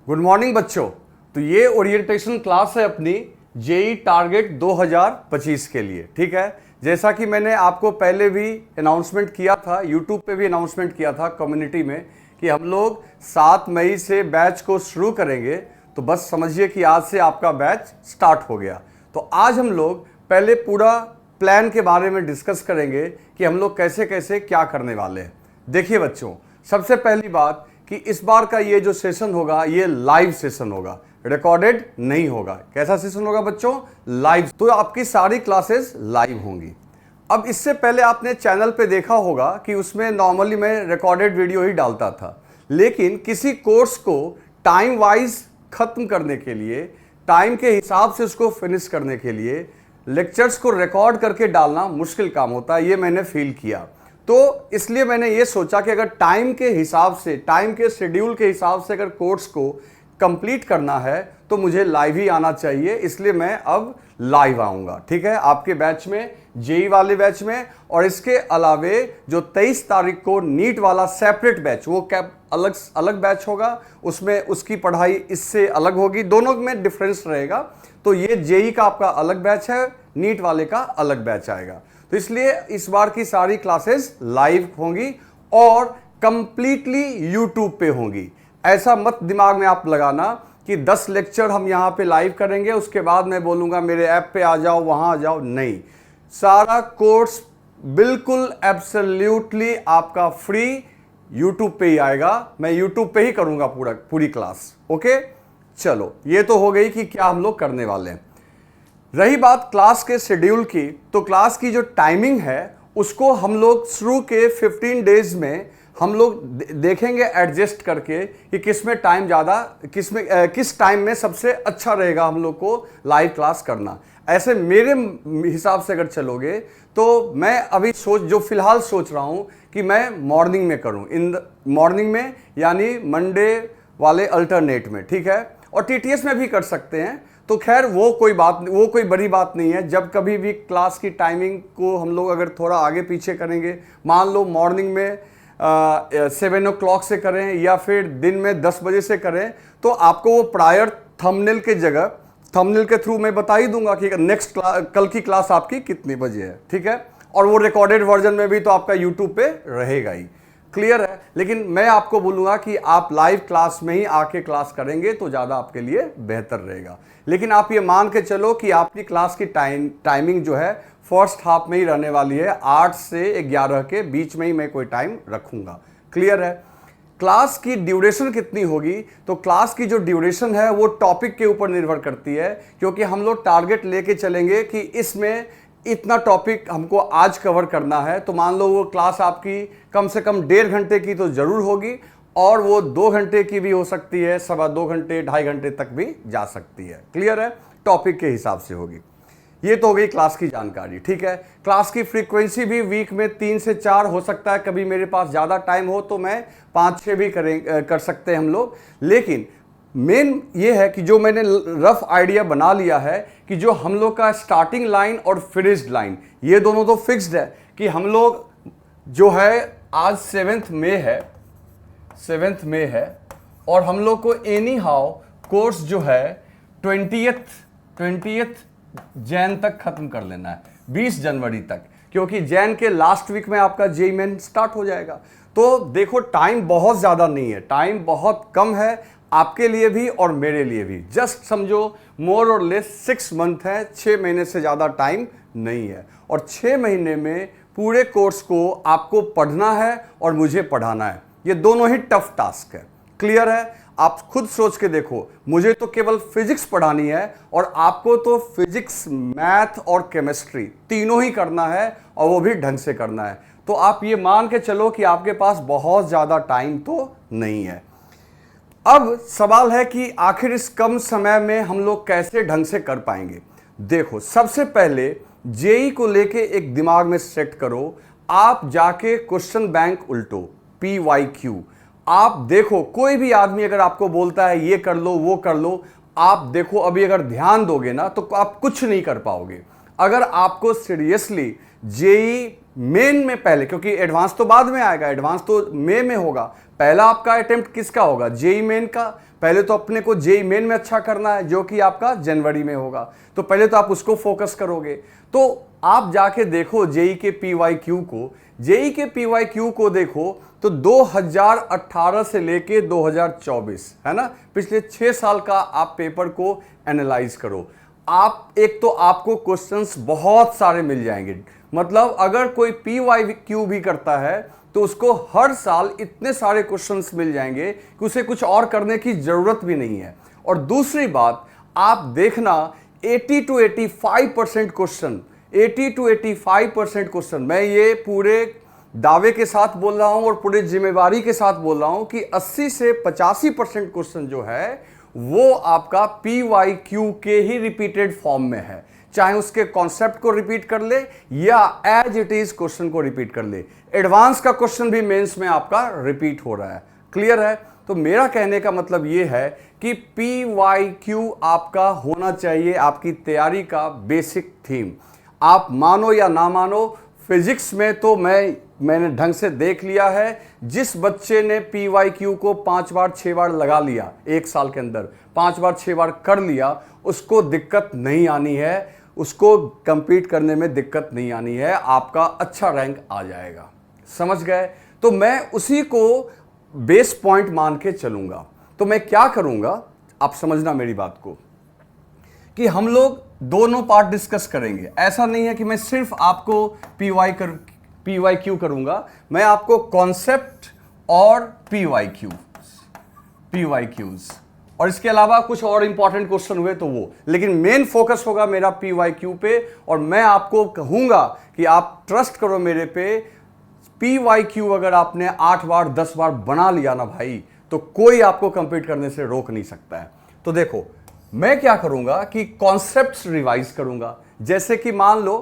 Good morning बच्चों। तो ये ओरिएंटेशन क्लास है अपनी जेई टारगेट 2025 के लिए। ठीक है, जैसा कि मैंने आपको पहले भी अनाउंसमेंट किया था, यूट्यूब पे भी अनाउंसमेंट किया था कम्युनिटी में कि हम लोग 7 मई से बैच को शुरू करेंगे। तो बस समझिए कि आज से आपका बैच स्टार्ट हो गया। तो आज हम लोग पहले पूरा प्लान के बारे में डिस्कस करेंगे कि हम लोग कैसे कैसे क्या करने वाले हैं। देखिए बच्चों, सबसे पहली बात कि इस बार का ये जो सेशन होगा ये लाइव सेशन होगा, रिकॉर्डेड नहीं होगा। कैसा सेशन होगा बच्चों? लाइव। तो आपकी सारी क्लासेस लाइव होंगी। अब इससे पहले आपने चैनल पे देखा होगा कि उसमें नॉर्मली मैं रिकॉर्डेड वीडियो ही डालता था, लेकिन किसी कोर्स को टाइम वाइज खत्म करने के लिए, टाइम के हिसाब से उसको फिनिश करने के लिए लेक्चर्स को रिकॉर्ड करके डालना मुश्किल काम होता है। ये मैंने फील किया, तो इसलिए मैंने ये सोचा कि अगर टाइम के हिसाब से, टाइम के शेड्यूल के हिसाब से अगर कोर्स को कंप्लीट करना है तो मुझे लाइव ही आना चाहिए। इसलिए मैं अब लाइव आऊँगा। ठीक है, आपके बैच में, जेई वाले बैच में, और इसके अलावे जो 23 तारीख को नीट वाला सेपरेट बैच, वो कैब अलग अलग बैच होगा, उसमें उसकी पढ़ाई इससे अलग होगी, दोनों में डिफरेंस रहेगा। तो ये जेई का आपका अलग बैच है, नीट वाले का अलग बैच आएगा। तो इसलिए इस बार की सारी क्लासेस लाइव होंगी और कंप्लीटली यूट्यूब पे होंगी। ऐसा मत दिमाग में आप लगाना कि 10 लेक्चर हम यहाँ पे लाइव करेंगे, उसके बाद मैं बोलूँगा मेरे ऐप पे आ जाओ, वहाँ आ जाओ। नहीं, सारा कोर्स बिल्कुल एब्सोल्युटली आपका फ्री यूट्यूब पे ही आएगा। मैं यूट्यूब पे ही करूँगा पूरी क्लास। ओके, चलो ये तो हो गई कि क्या हम लोग करने वाले हैं। रही बात क्लास के शेड्यूल की, तो क्लास की जो टाइमिंग है उसको हम लोग शुरू के 15 डेज में हम लोग देखेंगे एडजस्ट करके कि किस में टाइम ज़्यादा, किस टाइम में सबसे अच्छा रहेगा हम लोग को लाइव क्लास करना। ऐसे मेरे हिसाब से अगर चलोगे तो मैं अभी जो फिलहाल सोच रहा हूँ कि मैं मॉर्निंग में करूँ, इन मॉर्निंग में, यानी मंडे वाले अल्टरनेट में। ठीक है, और टीटीएस में भी कर सकते हैं। तो खैर वो कोई बड़ी बात नहीं है। जब कभी भी क्लास की टाइमिंग को हम लोग अगर थोड़ा आगे पीछे करेंगे, मान लो मॉर्निंग में 7 o'clock से करें या फिर दिन में 10 बजे से करें, तो आपको वो प्रायर थंबनेल के जगह, थंबनेल के थ्रू मैं बता ही दूंगा कि नेक्स्ट कल की क्लास आपकी कितने बजे है। ठीक है, और वो रिकॉर्डेड वर्जन में भी तो आपका यूट्यूब पे रहेगा ही। क्लियर है? लेकिन मैं आपको बोलूँगा कि आप लाइव क्लास में ही आके क्लास करेंगे तो ज़्यादा आपके लिए बेहतर रहेगा। लेकिन आप ये मान के चलो कि आपकी क्लास की टाइमिंग जो है फर्स्ट हाफ में ही रहने वाली है। 8 से 11 के बीच में ही मैं कोई टाइम रखूँगा। क्लियर है? क्लास की ड्यूरेशन कितनी होगी? तो क्लास की जो ड्यूरेशन है वो टॉपिक के ऊपर निर्भर करती है, क्योंकि हम लोग टारगेट लेके चलेंगे कि इसमें इतना टॉपिक हमको आज कवर करना है। तो मान लो वो क्लास आपकी कम से कम 1.5 घंटे की तो जरूर होगी, और वो 2 घंटे की भी हो सकती है, 2.25 घंटे, 2.5 घंटे तक भी जा सकती है। क्लियर है? टॉपिक के हिसाब से होगी। ये तो हो गई क्लास की जानकारी। ठीक है, क्लास की फ्रीक्वेंसी भी वीक में 3 से 4 हो सकता है। कभी मेरे पास ज़्यादा टाइम हो तो मैं 5-6 भी कर सकते हैं हम लोग। लेकिन मेन ये है कि जो मैंने रफ आइडिया बना लिया है कि जो हम लोग का स्टार्टिंग लाइन और फिनिश्ड लाइन, ये दोनों तो फिक्स्ड है कि हम लोग जो है आज 7 मई है और हम लोग को एनी हाउ कोर्स जो है 20th जैन तक खत्म कर लेना है, 20 जनवरी तक, क्योंकि जैन के लास्ट वीक में आपका जेई मेन स्टार्ट हो जाएगा। तो देखो, टाइम बहुत ज़्यादा नहीं है, टाइम बहुत कम है आपके लिए भी और मेरे लिए भी। जस्ट समझो मोर और लेस 6 मंथ है, 6 महीने से ज़्यादा टाइम नहीं है। और 6 महीने में पूरे कोर्स को आपको पढ़ना है और मुझे पढ़ाना है। ये दोनों ही टफ टास्क है। क्लियर है? आप खुद सोच के देखो, मुझे तो केवल फिजिक्स पढ़ानी है और आपको तो फिजिक्स, मैथ और केमिस्ट्री तीनों ही करना है, और वो भी ढंग से करना है। तो आप ये मान के चलो कि आपके पास बहुत ज़्यादा टाइम तो नहीं है। अब सवाल है कि आखिर इस कम समय में हम लोग कैसे ढंग से कर पाएंगे। देखो, सबसे पहले जेई को लेके एक दिमाग में सेट करो। आप जाके क्वेश्चन बैंक उल्टो, PYQ। आप देखो, कोई भी आदमी अगर आपको बोलता है ये कर लो, वो कर लो, आप देखो अभी अगर ध्यान दोगे ना तो आप कुछ नहीं कर पाओगे। अगर आपको सीरियसली जेई मेन में पहले, क्योंकि एडवांस तो बाद में आएगा, एडवांस तो मई में होगा, पहला आपका अटेम्प्ट किसका होगा, जेई मेन का। पहले तो अपने को जेई मेन में अच्छा करना है जो कि आपका जनवरी में होगा, तो पहले तो आप उसको फोकस करोगे। तो आप जाके देखो जेई के पीवाईक्यू को, जेई के पीवाईक्यू को देखो तो 2018 से लेके 2024 है ना, पिछले 6 साल का आप पेपर को एनालाइज करो। आप एक तो आपको क्वेश्चंस बहुत सारे मिल जाएंगे, मतलब अगर कोई पीवाईक्यू भी करता है तो उसको हर साल इतने सारे क्वेश्चंस मिल जाएंगे कि उसे कुछ और करने की जरूरत भी नहीं है। और दूसरी बात आप देखना 80 to 85% क्वेश्चन, 80 to 85% क्वेश्चन, मैं ये पूरे दावे के साथ बोल रहा हूं और पूरे जिम्मेवारी के साथ बोल रहा हूं कि 80 से 85% क्वेश्चन जो है वो आपका पीवाईक्यू के ही रिपीटेड फॉर्म में है, चाहे उसके कॉन्सेप्ट को रिपीट कर ले या एज इट इज क्वेश्चन को रिपीट कर ले। एडवांस का क्वेश्चन भी मेंस में आपका रिपीट हो रहा है। क्लियर है? तो मेरा कहने का मतलब ये है कि पीवाईक्यू आपका होना चाहिए आपकी तैयारी का बेसिक थीम। आप मानो या ना मानो, फिजिक्स में तो मैंने ढंग से देख लिया है, जिस बच्चे ने पीवाईक्यू को 5 बार 6 बार लगा लिया, एक साल के अंदर 5 बार 6 बार कर लिया, उसको दिक्कत नहीं आनी है, उसको कंपीट करने में दिक्कत नहीं आनी है, आपका अच्छा रैंक आ जाएगा। समझ गए? तो मैं उसी को बेस पॉइंट मान के चलूंगा। तो मैं क्या करूंगा, आप समझना मेरी बात को, कि हम लोग दोनों पार्ट डिस्कस करेंगे। ऐसा नहीं है कि मैं सिर्फ आपको पीवाईक्यू करूंगा, मैं आपको कॉन्सेप्ट और पीवाईक्यूज और इसके अलावा कुछ और इंपॉर्टेंट क्वेश्चन हुए तो वो, लेकिन मेन फोकस होगा मेरा पीवाईक्यू पे। और मैं आपको कहूंगा कि आप ट्रस्ट करो मेरे पे, पीवाईक्यू अगर आपने 8 बार 10 बार बना लिया ना भाई, तो कोई आपको कंप्लीट करने से रोक नहीं सकता है। तो देखो मैं क्या करूंगा कि कॉन्सेप्ट्स रिवाइज करूंगा। जैसे कि मान लो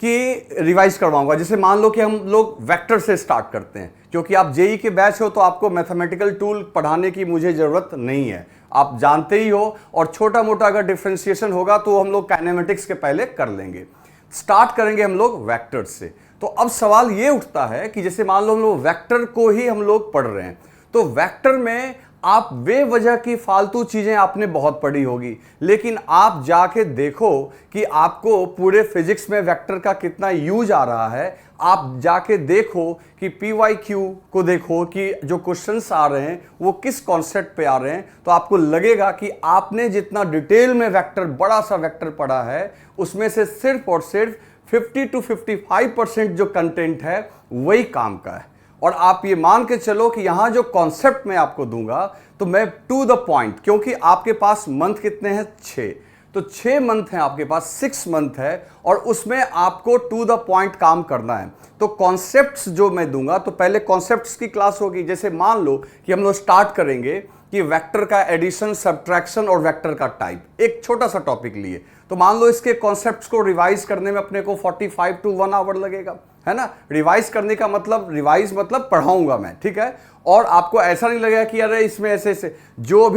कि रिवाइज करवाऊंगा, जैसे मान लो कि हम लोग वेक्टर से स्टार्ट करते हैं, क्योंकि आप जेई के बैच हो तो आपको मैथमेटिकल टूल पढ़ाने की मुझे जरूरत नहीं है, आप जानते ही हो। और छोटा मोटा अगर डिफरेंशिएशन होगा तो हम लोग काइनेमेटिक्स के पहले कर लेंगे। स्टार्ट करेंगे हम लोग वेक्टर से। तो अब सवाल ये उठता है कि जैसे मान लो हम लोग वेक्टर को ही हम लोग पढ़ रहे हैं, तो वेक्टर में आप बेवजह की फालतू चीजें आपने बहुत पढ़ी होगी, लेकिन आप जाके देखो कि आपको पूरे फिजिक्स में वेक्टर का कितना यूज आ रहा है। आप जाके देखो कि पीवाईक्यू को देखो कि जो क्वेश्चंस आ रहे हैं वो किस कॉन्सेप्ट पे आ रहे हैं, तो आपको लगेगा कि आपने जितना डिटेल में वेक्टर, बड़ा सा वेक्टर पढ़ा है, उसमें से सिर्फ और सिर्फ 50 to 55% जो कंटेंट है वही काम का है। और आप ये मान के चलो कि यहां जो कॉन्सेप्ट मैं आपको दूंगा तो मैं टू द पॉइंट, क्योंकि आपके पास मंथ कितने हैं, 6, तो 6 मंथ हैं आपके पास, 6 मंथ है, और उसमें आपको टू द पॉइंट काम करना है। तो कॉन्सेप्ट्स जो मैं दूंगा, तो पहले कॉन्सेप्ट्स की क्लास होगी। जैसे मान लो कि हम लोग स्टार्ट करेंगे कि वेक्टर का एडिशन, सब्ट्रैक्शन और वेक्टर का टाइप, एक छोटा सा टॉपिक लिए, तो मान लो इसके कॉन्सेप्ट्स को रिवाइज करने में अपने को 45 to 1 आवर लगेगा, है ना। रिवाइज करने का मतलब, रिवाइज मतलब पढ़ाऊंगा मैं, ठीक है। और आपको ऐसा नहीं लगेगा कि अरे इसमें ऐसे ऐसे, जो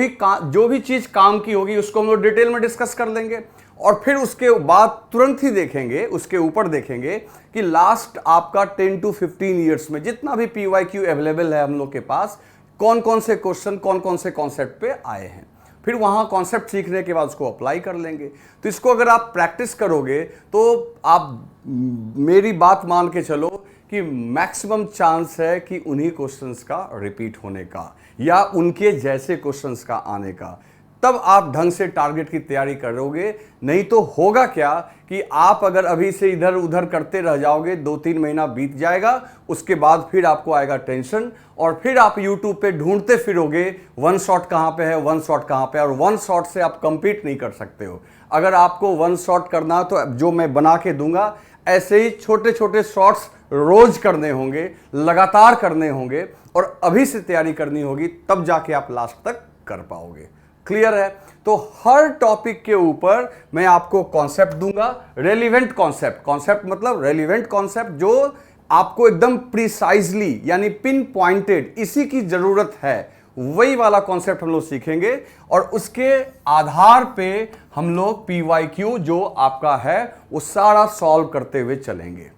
भी चीज काम की होगी उसको हम लोग डिटेल में डिस्कस कर लेंगे। और फिर उसके बाद तुरंत ही देखेंगे, उसके ऊपर देखेंगे कि लास्ट आपका 10 to 15 ईयर्स में जितना भी पीवाईक्यू अवेलेबल है हम लोग के पास, कौन कौन से क्वेश्चन, कौन कौन से कॉन्सेप्ट पे आए हैं। फिर वहां कॉन्सेप्ट सीखने के बाद उसको अप्लाई कर लेंगे। तो इसको अगर आप प्रैक्टिस करोगे तो आप मेरी बात मान के चलो कि मैक्सिमम चांस है कि उन्हीं क्वेश्चंस का रिपीट होने का या उनके जैसे क्वेश्चंस का आने का। तब आप ढंग से टारगेट की तैयारी करोगे। नहीं तो होगा क्या कि आप अगर अभी से इधर उधर करते रह जाओगे, 2-3 महीना बीत जाएगा, उसके बाद फिर आपको आएगा टेंशन, और फिर आप YouTube पे ढूंढते फिरोगे वन शॉट कहाँ पे है, वन शॉट कहाँ पे है, और वन शॉट से आप कंपीट नहीं कर सकते हो। अगर आपको वन शॉट करना तो जो मैं बना के दूंगा, ऐसे ही छोटे छोटे शॉट्स रोज करने होंगे, लगातार करने होंगे, और अभी से तैयारी करनी होगी, तब जाके आप लास्ट तक कर पाओगे। क्लियर है? तो हर टॉपिक के ऊपर मैं आपको कॉन्सेप्ट दूंगा, रेलिवेंट कॉन्सेप्ट, कॉन्सेप्ट मतलब रेलिवेंट कॉन्सेप्ट जो आपको एकदम प्रिसाइजली यानी पिन पॉइंटेड, इसी की जरूरत है, वही वाला कॉन्सेप्ट हम लोग सीखेंगे। और उसके आधार पे हम लोग पीवाईक्यू जो आपका है वो सारा सॉल्व करते हुए चलेंगे।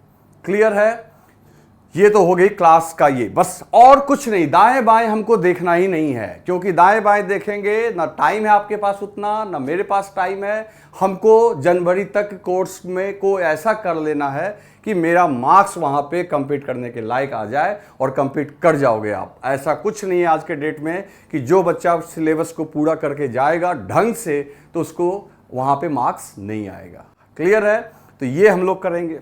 क्लियर है? ये तो हो गई क्लास का ये, बस और कुछ नहीं, दाएं बाएं हमको देखना ही नहीं है, क्योंकि दाएं बाएं देखेंगे ना टाइम है आपके पास उतना, ना मेरे पास टाइम है। हमको जनवरी तक कोर्स में को ऐसा कर लेना है कि मेरा मार्क्स वहां पे कंप्लीट करने के लायक आ जाए और कंप्लीट कर जाओगे आप। ऐसा कुछ नहीं है आज के डेट में कि जो बच्चा सिलेबस को पूरा करके जाएगा ढंग से तो उसको वहां पे मार्क्स नहीं आएगा। क्लियर है? तो ये हम लोग करेंगे।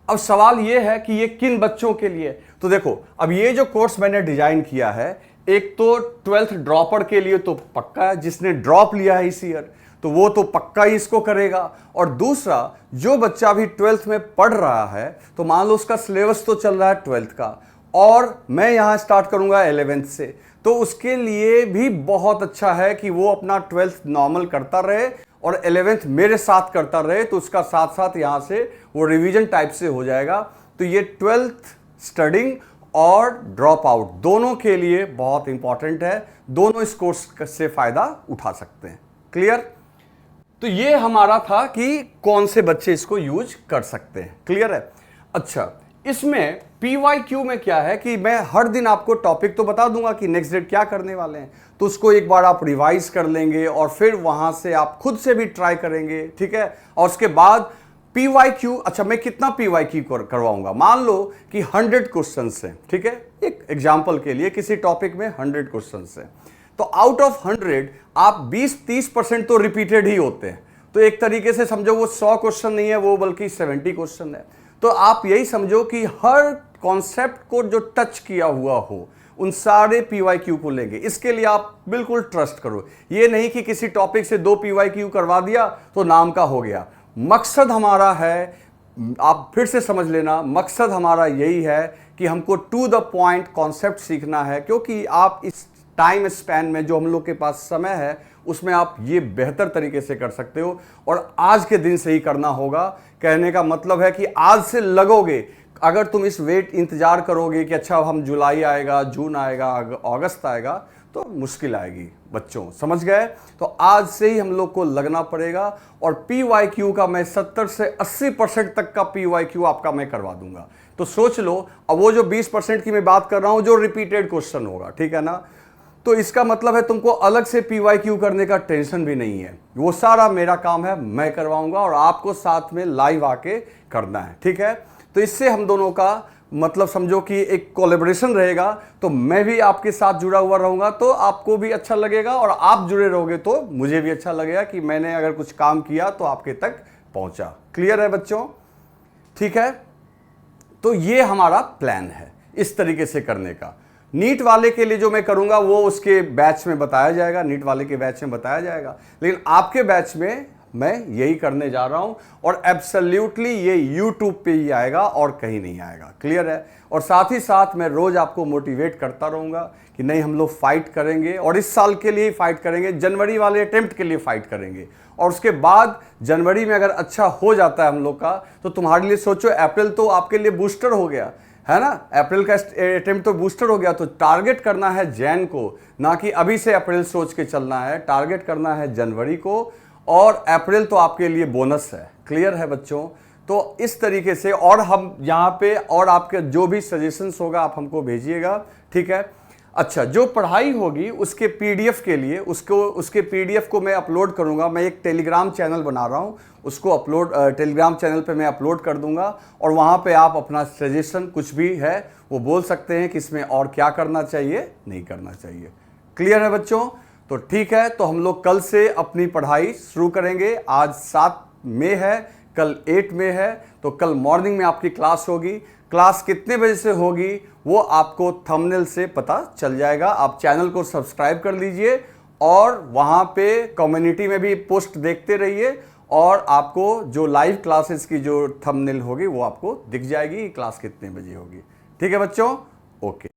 अब सवाल ये है कि ये किन बच्चों के लिए? तो देखो, अब ये जो कोर्स मैंने डिजाइन किया है, एक तो 12th ड्रॉपर के लिए तो पक्का है, जिसने ड्रॉप लिया है इस ईयर तो वो तो पक्का ही इसको करेगा। और दूसरा, जो बच्चा भी 12th में पढ़ रहा है, तो मान लो उसका सिलेबस तो चल रहा है 12th का और मैं यहां स्टार्ट करूंगा 11th से, तो उसके लिए भी बहुत अच्छा है कि वो अपना 12th नॉर्मल करता रहे और 11th मेरे साथ करता रहे, तो उसका साथ साथ यहां से वो रिवीजन टाइप से हो जाएगा। तो ये 12th स्टडिंग और ड्रॉप आउट दोनों के लिए बहुत इंपॉर्टेंट है, दोनों इस कोर्स से फायदा उठा सकते हैं। क्लियर? तो ये हमारा था कि कौन से बच्चे इसको यूज कर सकते हैं। क्लियर है? अच्छा, इसमें PYQ में क्या है कि मैं हर दिन आपको टॉपिक तो बता दूंगा कि नेक्स्ट डेट क्या करने वाले हैं, तो उसको एक बार आप रिवाइज कर लेंगे और फिर वहां से आप खुद से भी ट्राई करेंगे। ठीक है? और उसके बाद PYQ, अच्छा मैं कितना PYQ करवाऊंगा? मान लो कि 100 क्वेश्चन हैं, ठीक है, एक एग्जाम्पल के लिए किसी टॉपिक में 100 क्वेश्चन हैं, तो आउट ऑफ 100 आप 20-30% तो रिपीटेड ही होते हैं। तो एक तरीके से समझो वो 100 क्वेश्चन नहीं है, वो बल्कि 70 क्वेश्चन है। तो आप यही समझो कि हर कॉन्सेप्ट को जो टच किया हुआ हो उन सारे PYQ को लेंगे। इसके लिए आप बिल्कुल ट्रस्ट करो, ये नहीं कि किसी टॉपिक से 2 PYQ करवा दिया तो नाम का हो गया। मकसद हमारा है, आप फिर से समझ लेना, मकसद हमारा यही है कि हमको टू द पॉइंट कॉन्सेप्ट सीखना है, क्योंकि आप इस टाइम स्पैन में जो हम लोग के पास समय है उसमें आप ये बेहतर तरीके से कर सकते हो और आज के दिन से ही करना होगा। कहने का मतलब है कि आज से लगोगे। अगर तुम इस वेट इंतजार करोगे कि अच्छा हम जुलाई आएगा, जून आएगा, अगस्त आएगा, तो मुश्किल आएगी बच्चों, समझ गए? तो आज से ही हम लोग को लगना पड़ेगा और PYQ का मैं 70 से 80% तक का PYQ आपका मैं करवा दूंगा। तो सोच लो, अब वो जो 20% की मैं बात कर रहा हूं जो रिपीटेड क्वेश्चन होगा, ठीक है ना, तो इसका मतलब है तुमको अलग से PYQ करने का टेंशन भी नहीं है, वो सारा मेरा काम है, मैं करवाऊंगा और आपको साथ में लाइव आके करना है। ठीक है? तो इससे हम दोनों का मतलब समझो कि एक कोलैबोरेशन रहेगा, तो मैं भी आपके साथ जुड़ा हुआ रहूंगा तो आपको भी अच्छा लगेगा और आप जुड़े रहोगे तो मुझे भी अच्छा लगेगा कि मैंने अगर कुछ काम किया तो आपके तक पहुंचा। क्लियर है बच्चों? ठीक है? तो ये हमारा प्लान है इस तरीके से करने का। नीट वाले के लिए जो मैं करूंगा वो उसके बैच में बताया जाएगा, नीट वाले के बैच में बताया जाएगा, लेकिन आपके बैच में मैं यही करने जा रहा हूं और एब्सोल्युटली ये YouTube पे ही आएगा और कहीं नहीं आएगा। क्लियर है? और साथ ही साथ मैं रोज आपको मोटिवेट करता रहूंगा कि नहीं हम लोग फाइट करेंगे और इस साल के लिए ही फाइट करेंगे, जनवरी वाले अटेम्प्ट के लिए फाइट करेंगे और उसके बाद जनवरी में अगर अच्छा हो जाता है हम लोग का तो तुम्हारे लिए सोचो अप्रैल तो आपके लिए बूस्टर हो गया है ना, अप्रैल का अटेम्प्ट तो बूस्टर हो गया। तो टारगेट करना है जैन को, ना कि अभी से अप्रैल सोच के चलना है, टारगेट करना है जनवरी को और अप्रैल तो आपके लिए बोनस है। क्लियर है बच्चों? तो इस तरीके से और हम यहाँ पे और आपके जो भी सजेशंस होगा आप हमको भेजिएगा। ठीक है? अच्छा, जो पढ़ाई होगी उसके PDF के लिए उसके PDF को मैं अपलोड करूंगा। मैं एक टेलीग्राम चैनल बना रहा हूं, उसको अपलोड टेलीग्राम चैनल पे मैं अपलोड कर दूंगा और वहां पे आप अपना सजेशन कुछ भी है वो बोल सकते हैं कि इसमें और क्या करना चाहिए, नहीं करना चाहिए। क्लियर है बच्चों? तो ठीक है, तो हम लोग कल से अपनी पढ़ाई शुरू करेंगे। आज 7 मई है, कल 8 मई है, तो कल मॉर्निंग में आपकी क्लास होगी। क्लास कितने बजे से होगी वो आपको थंबनेल से पता चल जाएगा। आप चैनल को सब्सक्राइब कर लीजिए और वहां पे कम्युनिटी में भी पोस्ट देखते रहिए और आपको जो लाइव क्लासेस की जो थंबनेल होगी वो आपको दिख जाएगी, क्लास कितने बजे होगी। ठीक है बच्चों? ओके।